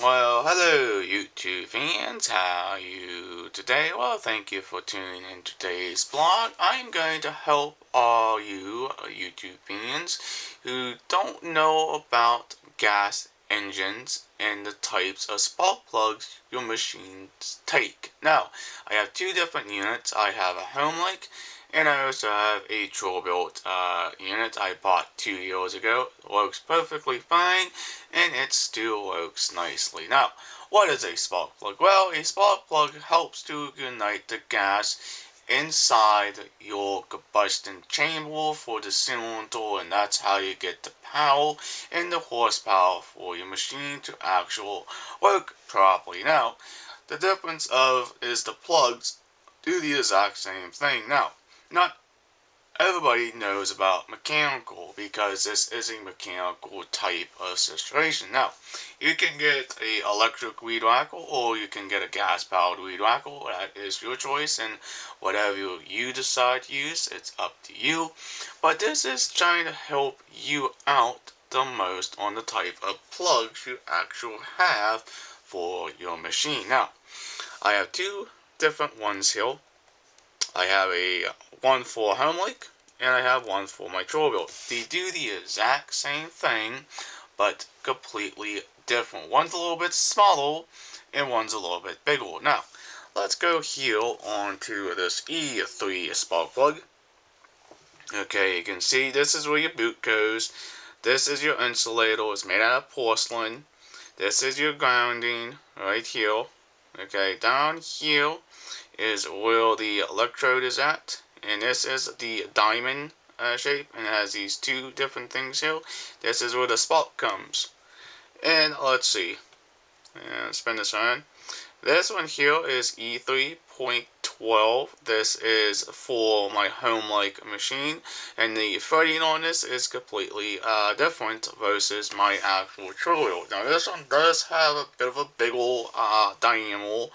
Well, hello YouTube fans, how are you today? Well, thank you for tuning in today's blog. I'm going to help all you YouTube fans who don't know about gas engines and the types of spark plugs your machines take. Now, I have two different units. I have a HomeLink and I also have a Troll-Bilt unit I bought 2 years ago. It works perfectly fine and it still works nicely. Now, what is a spark plug? Well, a spark plug helps to ignite the gas inside your combustion chamber for the cylinder, and that's how you get the power and the horsepower for your machine to actually work properly. Now, the difference is the plugs do the exact same thing. Now, not everybody knows about mechanical because this is a mechanical type of situation. Now, you can get a electric weed whacker or you can get a gas powered weed whacker. That is your choice, and whatever you decide to use, it's up to you. But this is trying to help you out the most on the type of plugs you actually have for your machine. Now, I have two different ones here. I have a one for HomeLink and I have one for my Troll-Bilt. They do the exact same thing, but completely different. One's a little bit smaller and one's a little bit bigger. Now, let's go here onto this E3 spark plug. Okay, you can see this is where your boot goes. This is your insulator. It's made out of porcelain. This is your grounding right here. Okay, down here is where the electrode is at, and this is the diamond shape, and it has these two different things here. This is where the spark comes. And let's see, and spin this around. This one here is E3.12. This is for my HomeLink machine, and the threading on this is completely different versus my actual Troll-Bilt. Now this one does have a bit of a bigger diameter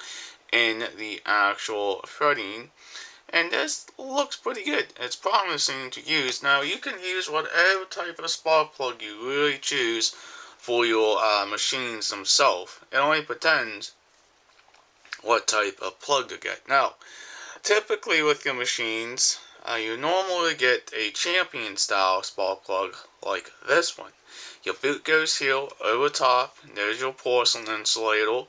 in the actual threading, and this looks pretty good. It's promising to use. Now you can use whatever type of spark plug you really choose for your machines themselves. It only pretends what type of plug to get. Now, typically with your machines, you normally get a champion style spark plug like this one. Your boot goes here over top, there's your porcelain insulator,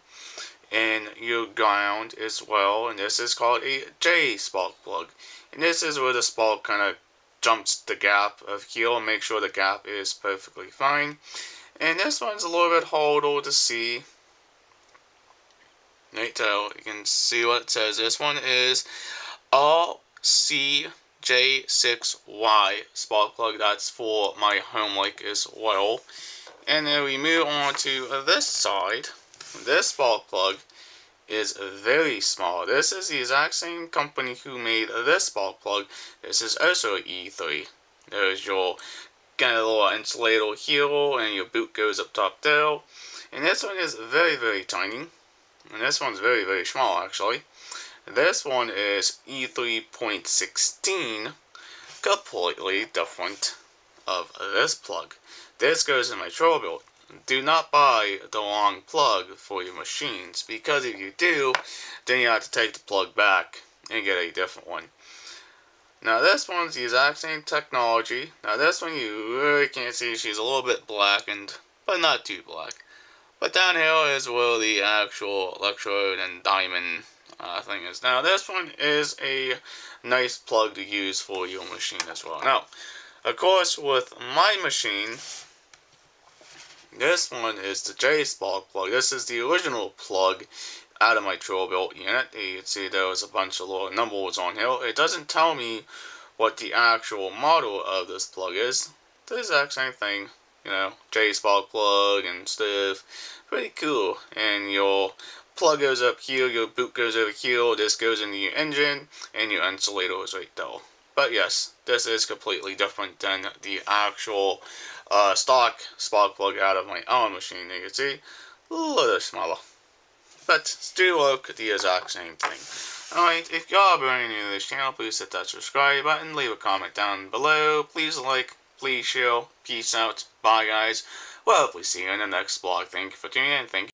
and your ground as well, and this is called a J spark plug, and this is where the spark kind of jumps the gap of here and make sure the gap is perfectly fine. And this one's a little bit harder to see. Right, so you can see what it says. This one is RCJ6Y spark plug. That's for my HomeLink as well. And then we move on to this side. This spark plug is very small. This is the exact same company who made this spark plug. This is also E3. There's your kind of little insulator here, and your boot goes up top there. And this one is very, very tiny. And this one's very, very small actually. This one is E3.16, completely different of this plug. This goes in my Troll-Bilt. Do not buy the wrong plug for your machines, because if you do, then you have to take the plug back and get a different one. Now this one's the exact same technology. Now this one you really can't see, she's a little bit blackened, but not too black. But down here is where the actual electrode and diamond thing is. Now this one is a nice plug to use for your machine as well. Now, of course, with my machine, this one is the J spark plug. This is the original plug out of my Troll-Bilt unit. You can see there was a bunch of little numbers on here. It doesn't tell me what the actual model of this plug is. It's the exact same thing, you know, J spark plug and stuff. Pretty cool. And your plug goes up here, your boot goes over here, this goes into your engine, and your insulator is right there. But yes, this is completely different than the actual stock spark plug out of my own machine. You can see a little smaller, but still look the exact same thing. Alright, if y'all are brand new to this channel, please hit that subscribe button, leave a comment down below, please like, please share, peace out, bye guys. Well, hopefully see you in the next vlog. Thank you for tuning in, thank you.